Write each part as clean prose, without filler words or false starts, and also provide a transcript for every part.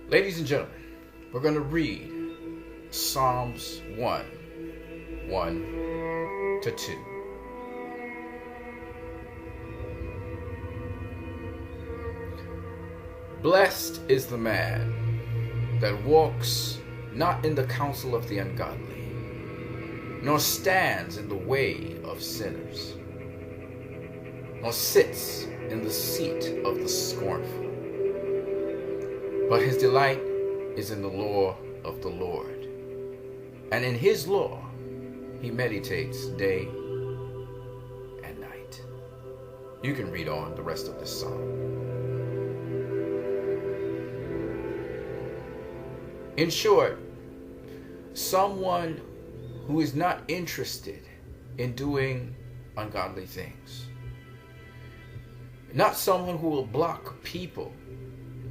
Ladies and gentlemen, we're going to read Psalms 1, 1 to 2. Blessed is the man that walks not in the counsel of the ungodly, nor stands in the way of sinners, nor sits in the seat of the scornful. But his delight is in the law of the Lord, and in his law he meditates day and night. You can read on the rest of this psalm. In short, someone who is not interested in doing ungodly things. Not someone who will block people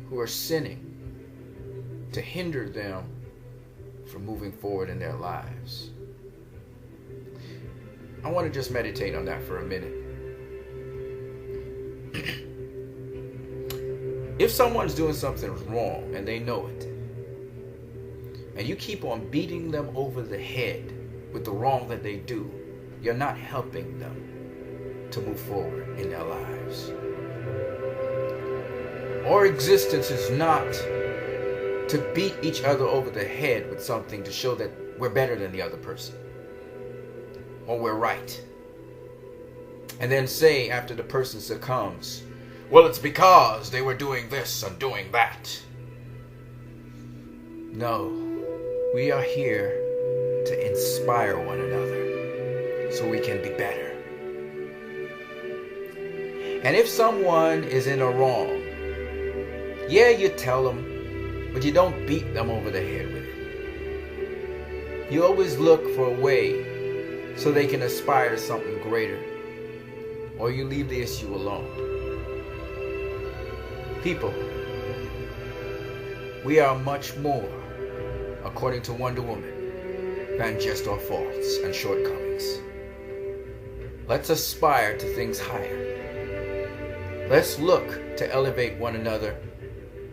who are sinning to hinder them from moving forward in their lives. I want to just meditate on that for a minute. If someone's doing something wrong and they know it, and you keep on beating them over the head with the wrong that they do, you're not helping them to move forward in their lives. Our existence is not to beat each other over the head with something to show that we're better than the other person, or we're right, and then say after the person succumbs, well, it's because they were doing this and doing that. No. We are here to inspire one another so we can be better. And if someone is in a wrong, yeah, you tell them, but you don't beat them over the head with it. You always look for a way so they can aspire to something greater, or you leave the issue alone. People, we are much more, according to Wonder Woman, than just our faults and shortcomings. Let's aspire to things higher. Let's look to elevate one another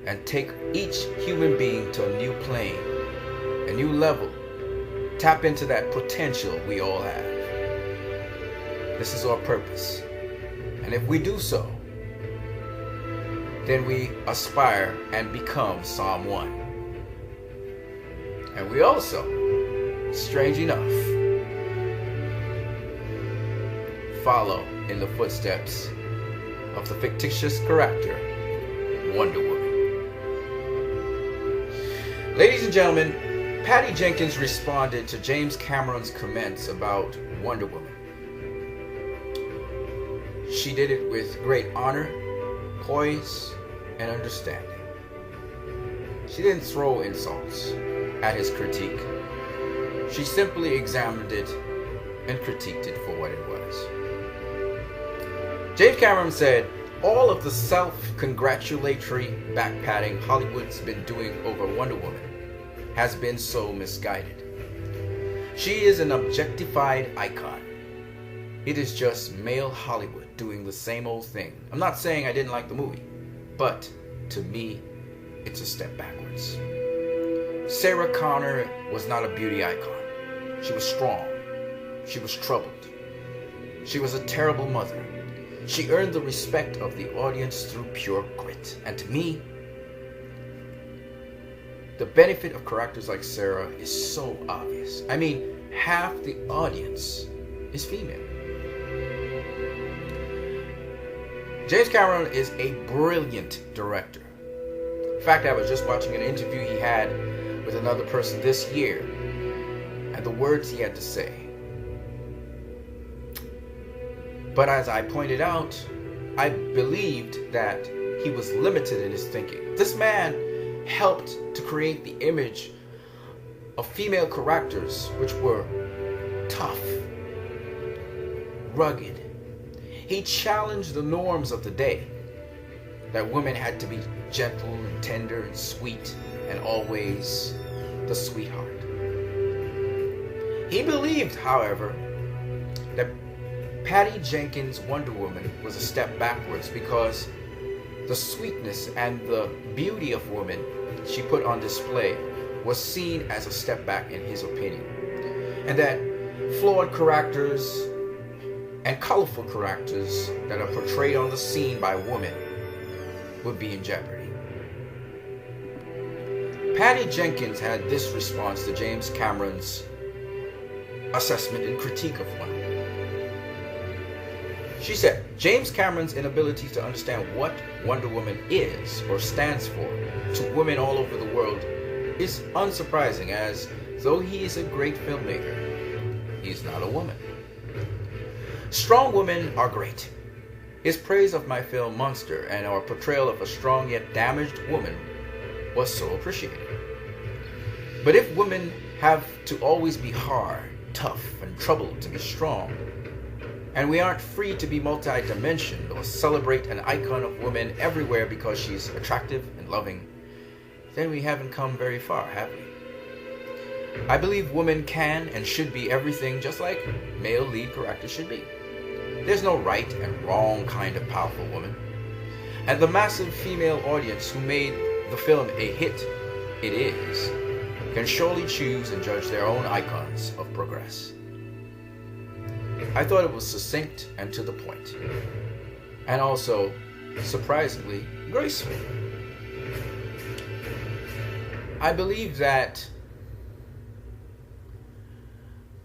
and take each human being to a new plane, a new level. Tap into that potential we all have. This is our purpose. And if we do so, then we aspire and become Psalm 1. And we also, strange enough, follow in the footsteps of the fictitious character Wonder Woman. Ladies and gentlemen, Patty Jenkins responded to James Cameron's comments about Wonder Woman. She did it with great honor, poise, and understanding. She didn't throw insults at his critique. She simply examined it and critiqued it for what it was. James Cameron said, all of the self-congratulatory back-patting Hollywood's been doing over Wonder Woman has been so misguided. She is an objectified icon. It is just male Hollywood doing the same old thing. I'm not saying I didn't like the movie, but to me, it's a step backwards. Sarah Connor was not a beauty icon. She was strong. She was troubled. She was a terrible mother. She earned the respect of the audience through pure grit. And to me, the benefit of characters like Sarah is so obvious. I mean, half the audience is female. James Cameron is a brilliant director. In fact, I was just watching an interview he had with another person this year, and the words he had to say. But as I pointed out, I believed that he was limited in his thinking. This man helped to create the image of female characters which were tough, rugged. He challenged the norms of the day, that women had to be gentle and tender and sweet and always the sweetheart. He believed, however, that Patty Jenkins' Wonder Woman was a step backwards because the sweetness and the beauty of women she put on display was seen as a step back in his opinion, and that flawed characters and colorful characters that are portrayed on the scene by women would be in jeopardy. Patty Jenkins had this response to James Cameron's assessment and critique of Wonder Woman. She said, James Cameron's inability to understand what Wonder Woman is or stands for to women all over the world is unsurprising, as though he is a great filmmaker, he's not a woman. Strong women are great. His praise of my film Monster and our portrayal of a strong yet damaged woman was so appreciated. But if women have to always be hard, tough, and troubled to be strong, and we aren't free to be multi-dimensional or celebrate an icon of women everywhere because she's attractive and loving, then we haven't come very far, have we? I believe women can and should be everything just like male lead characters should be. There's no right and wrong kind of powerful woman. And the massive female audience who made the film a hit it is can surely choose and judge their own icons of progress. I thought it was succinct and to the point, and also surprisingly graceful. I believe that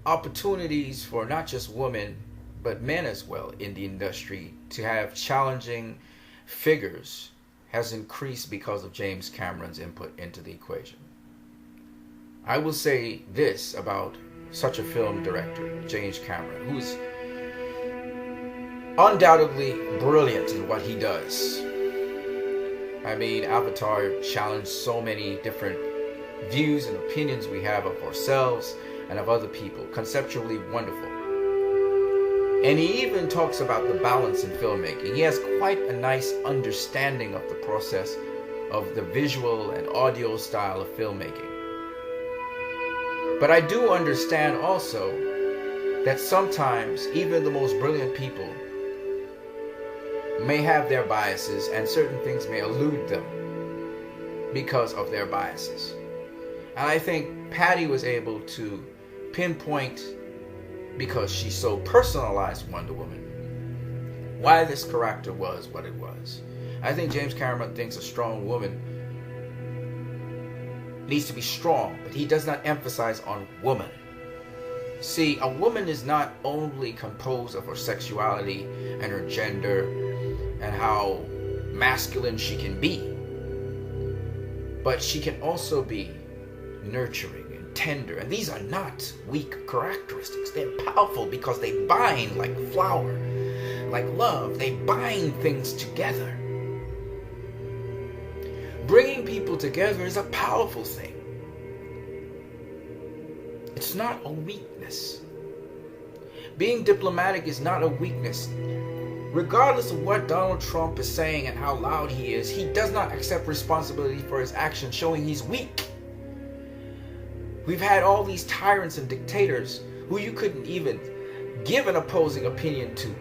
opportunities for not just women but men as well in the industry to have challenging figures has increased because of James Cameron's input into the equation. I will say this about such a film director, James Cameron, who's undoubtedly brilliant in what he does. I mean, Avatar challenged so many different views and opinions we have of ourselves and of other people. Conceptually wonderful. And he even talks about the balance in filmmaking. He has quite a nice understanding of the process of the visual and audio style of filmmaking. But I do understand also that sometimes even the most brilliant people may have their biases, and certain things may elude them because of their biases. And I think Patty was able to pinpoint, because she so personalized Wonder Woman, why this character was what it was. I think James Cameron thinks a strong woman needs to be strong, but he does not emphasize on woman. See, a woman is not only composed of her sexuality and her gender and how masculine she can be, but she can also be nurturing and tender. And these are not weak characteristics. They're powerful because they bind like flour, like love. They bind things together. Bringing people together is a powerful thing. It's not a weakness. Being diplomatic is not a weakness. Regardless of what Donald Trump is saying and how loud he is, he does not accept responsibility for his actions, showing he's weak. We've had all these tyrants and dictators who you couldn't even give an opposing opinion to.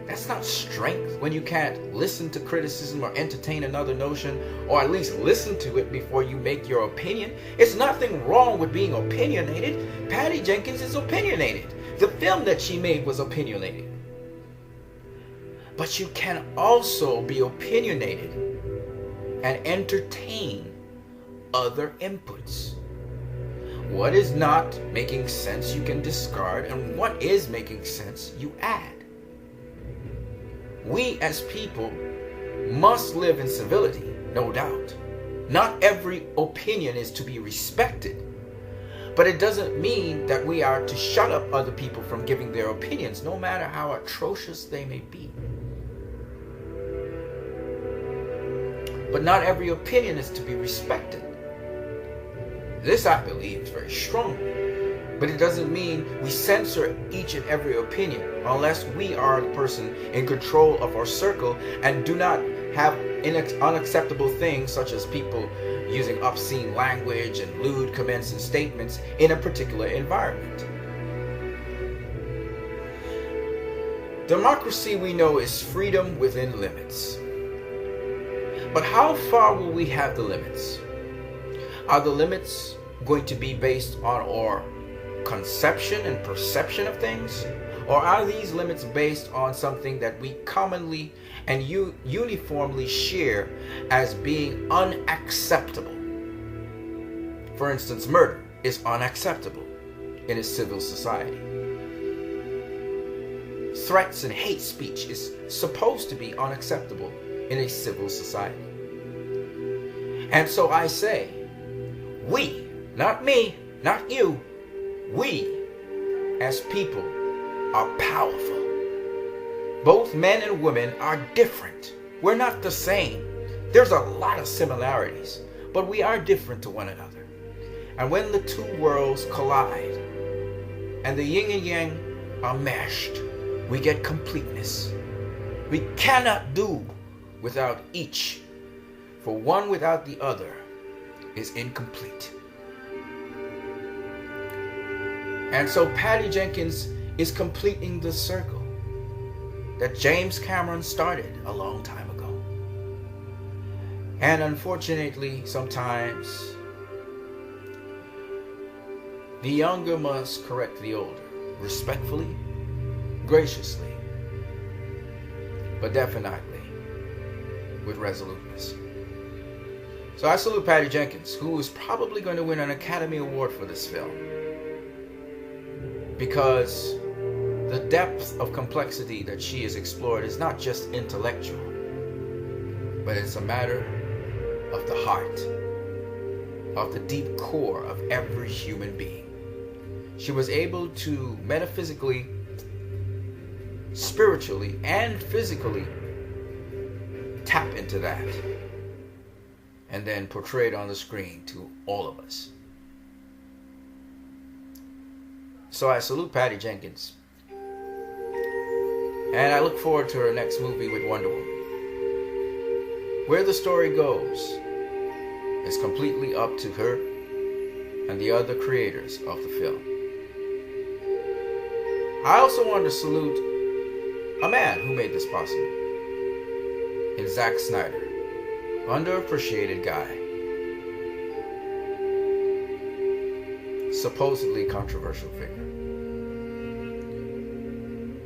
That's not strength when you can't listen to criticism or entertain another notion, or at least listen to it before you make your opinion. It's nothing wrong with being opinionated. Patty Jenkins is opinionated. The film that she made was opinionated. But you can also be opinionated and entertain other inputs. What is not making sense you can discard, and what is making sense you add. We as people must live in civility, no doubt. Not every opinion is to be respected, but it doesn't mean that we are to shut up other people from giving their opinions, no matter how atrocious they may be. But not every opinion is to be respected. This, I believe, very strongly. But it doesn't mean we censor each and every opinion unless we are the person in control of our circle and do not have unacceptable things such as people using obscene language and lewd comments and statements in a particular environment. Democracy, we know, is freedom within limits. But how far will we have the limits? Are the limits going to be based on our conception and perception of things? Or are these limits based on something that we commonly and uniformly share as being unacceptable? For instance, murder is unacceptable in a civil society. Threats and hate speech is supposed to be unacceptable in a civil society. And so I say, we, not me, not you, we as people are powerful. Both men and women are different. We're not the same. There's a lot of similarities, but we are different to one another. And when the two worlds collide and the yin and yang are meshed, we get completeness. We cannot do without each, for one without the other is incomplete. And so Patty Jenkins is completing the circle that James Cameron started a long time ago. And unfortunately, sometimes the younger must correct the older, respectfully, graciously, but definitely with resoluteness. So I salute Patty Jenkins, who is probably going to win an Academy Award for this film, because the depth of complexity that she has explored is not just intellectual, but it's a matter of the heart, of the deep core of every human being. She was able to metaphysically, spiritually, and physically tap into that and then portray it on the screen to all of us. So I salute Patty Jenkins, and I look forward to her next movie with Wonder Woman. Where the story goes is completely up to her and the other creators of the film. I also want to salute a man who made this possible, in Zack Snyder, underappreciated guy, supposedly controversial figure.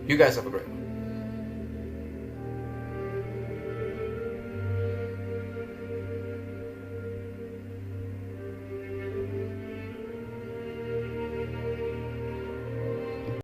You guys have a great one.